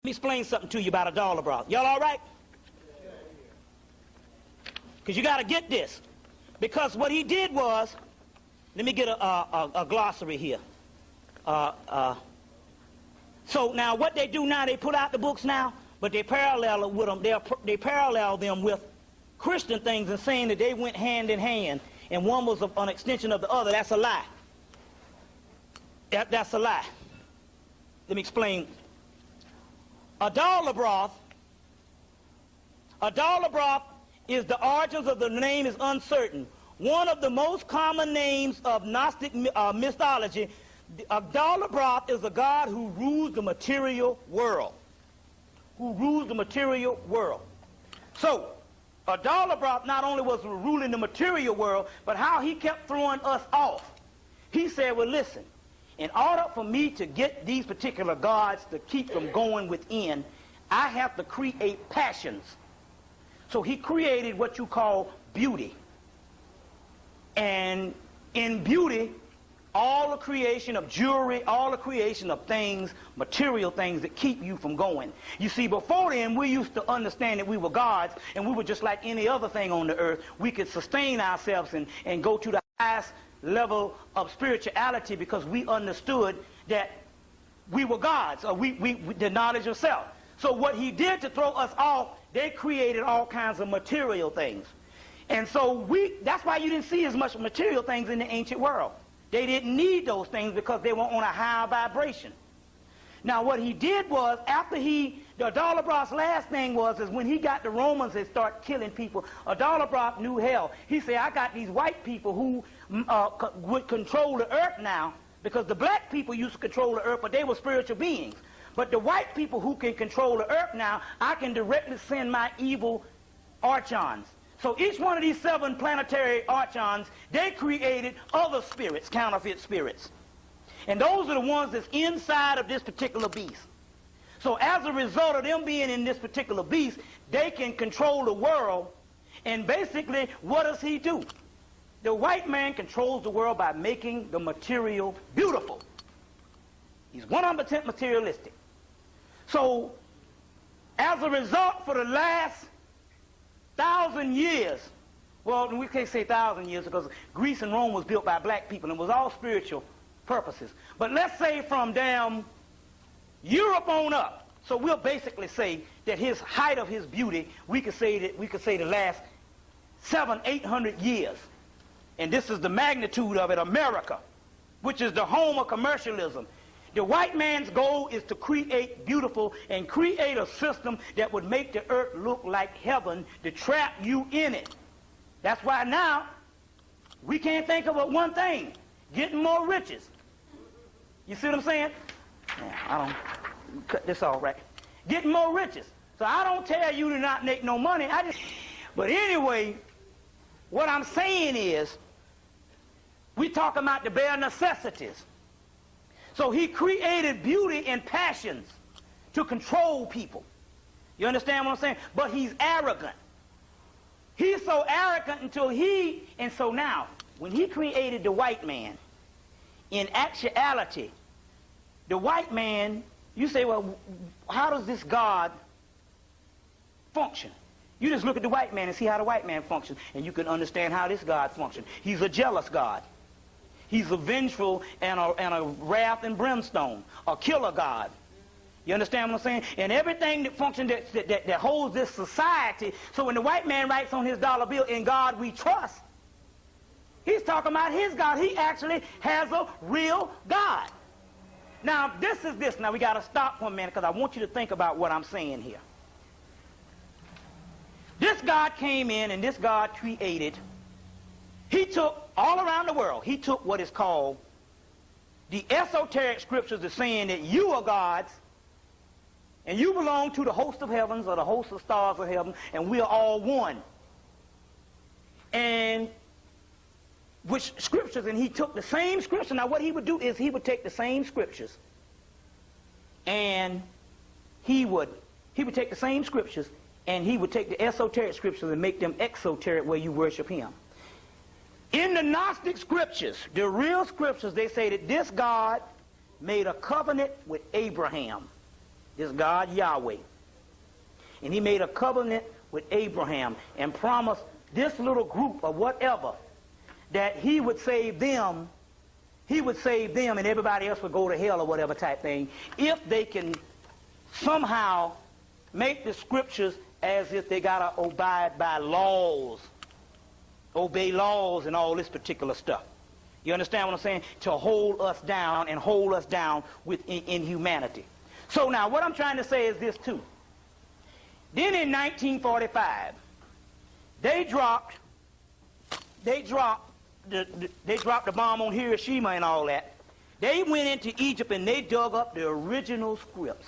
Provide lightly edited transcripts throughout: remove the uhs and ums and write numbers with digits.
Let me explain something to you about a dollar broth. Y'all all right? Because you got to get this. Because what he did was, let me get a glossary here. So now what they do now, they put out the books now, but they parallel it with them. They parallel them with Christian things and saying that they went hand in hand, and one was an extension of the other. That's a lie. That's a lie. Let me explain. A dollar broth is the origins of the name is uncertain. One of the most common names of Gnostic mythology, a dollar broth is a god who rules the material world. So, a dollar broth not only was ruling the material world, but how he kept throwing us off. He said, well, listen, in order for me to get these particular gods to keep them going within, I have to create passions. So he created what you call beauty. And in beauty, all the creation of jewelry, all the creation of things, material things that keep you from going. You see, before then, we used to understand that we were gods, and we were just like any other thing on the earth. We could sustain ourselves and go to the highest level of spirituality because we understood that we were gods, or the knowledge of self. So what he did to throw us off, they created all kinds of material things. And so that's why you didn't see as much material things in the ancient world. They didn't need those things because they were on a higher vibration. Now what he did was, after the dollar broth's last thing is when he got the Romans and start killing people, a dollar broth knew hell. He said, I got these white people who would control the earth now, because the black people used to control the earth, but they were spiritual beings. But the white people who can control the earth now, I can directly send my evil archons. So each one of these 7 planetary archons, they created other spirits, counterfeit spirits. And those are the ones that's inside of this particular beast. So as a result of them being in this particular beast, they can control the world. And basically, what does he do? The white man controls the world by making the material beautiful. He's 100% materialistic. So, as a result, for the last 1,000 years, well, we can't say 1,000 years because Greece and Rome was built by black people and it was all spiritual purposes. But let's say from down Europe on up, so we'll basically say that his height of his beauty, we could say the last 700-800 years. And this is the magnitude of it, America, which is the home of commercialism. The white man's goal is to create beautiful and create a system that would make the earth look like heaven to trap you in it. That's why now we can't think of one thing, getting more riches. You see what I'm saying? Yeah, I don't cut this off right. Getting more riches. So I don't tell you to not make no money. But anyway, what I'm saying is, we talk about the bare necessities. So he created beauty and passions to control people. You understand what I'm saying? But he's arrogant. He's so arrogant and so now, when he created the white man, in actuality, the white man, you say, well, how does this God function? You just look at the white man and see how the white man functions, and you can understand how this God functions. He's a jealous God. He's a vengeful and a wrath and brimstone, a killer God. You understand what I'm saying? And everything that functions, that holds this society. So when the white man writes on his dollar bill, "In God we trust," he's talking about his God. He actually has a real God. Now, this is this. Now, we got to stop for a minute because I want you to think about what I'm saying here. This God came in and this God created. He took all around the world, he took what is called the esoteric scriptures that's saying that you are gods and you belong to the host of heavens or the host of stars of heaven, and we are all one. And which scriptures, and he took the same scripture. Now what he would do is he would take the same scriptures and he would take the same scriptures and he would take the esoteric scriptures and make them exoteric where you worship him. In the Gnostic scriptures, the real scriptures, they say that this God made a covenant with Abraham. this God Yahweh. And he made a covenant with Abraham and promised this little group or whatever that he would save them. He would save them and everybody else would go to hell or whatever type thing if they can somehow make the scriptures as if they got to abide by laws, obey laws and all this particular stuff. You understand what I'm saying? To hold us down and hold us down in humanity. So now what I'm trying to say is this too. Then in 1945, they dropped the bomb on Hiroshima and all that. They went into Egypt and they dug up the original scripts.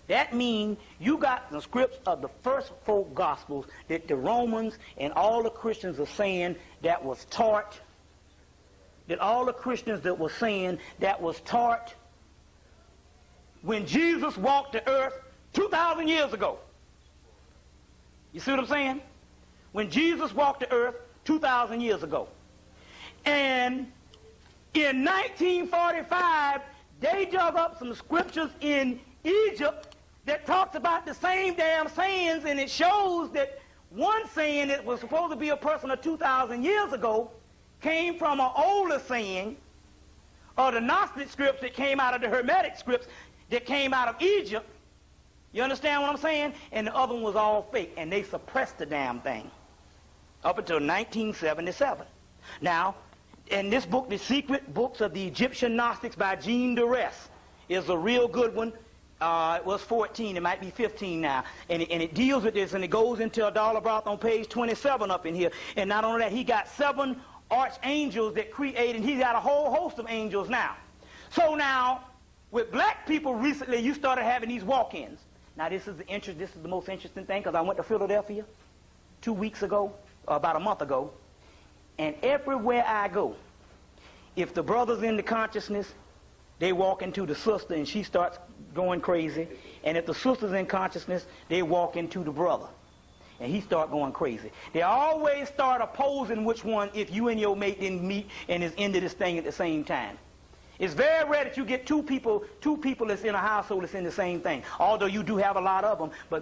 That means you got the scripts of the first 4 Gospels that the Romans and all the Christians are saying that was taught, that all the Christians that were saying that was taught when Jesus walked the earth 2,000 years ago. You see what I'm saying? When Jesus walked the earth 2,000 years ago. And in 1945, they dug up some scriptures in Egypt that talks about the same damn sayings, and it shows that one saying that was supposed to be a person of 2,000 years ago came from an older saying of the Gnostic scripts that came out of the Hermetic scripts that came out of Egypt. You understand what I'm saying? And the other one was all fake, and they suppressed the damn thing up until 1977. Now, in this book, The Secret Books of the Egyptian Gnostics by Jean Duress, is a real good one. It was 14, it might be 15 now. And it deals with this, and it goes into a dollar broth on page 27 up in here. And not only that, he got 7 archangels that created, and he's got a whole host of angels now. So now, with black people recently, you started having these walk-ins. Now this is the most interesting thing, because I went to Philadelphia 2 weeks ago, or about a month ago, and everywhere I go, if the brother's in the consciousness, they walk into the sister and she starts going crazy. And if the sister's in consciousness, they walk into the brother and he start going crazy. They always start opposing which one if you and your mate didn't meet and is into this thing at the same time. It's very rare that you get two people that's in a household that's in the same thing. Although you do have a lot of them, but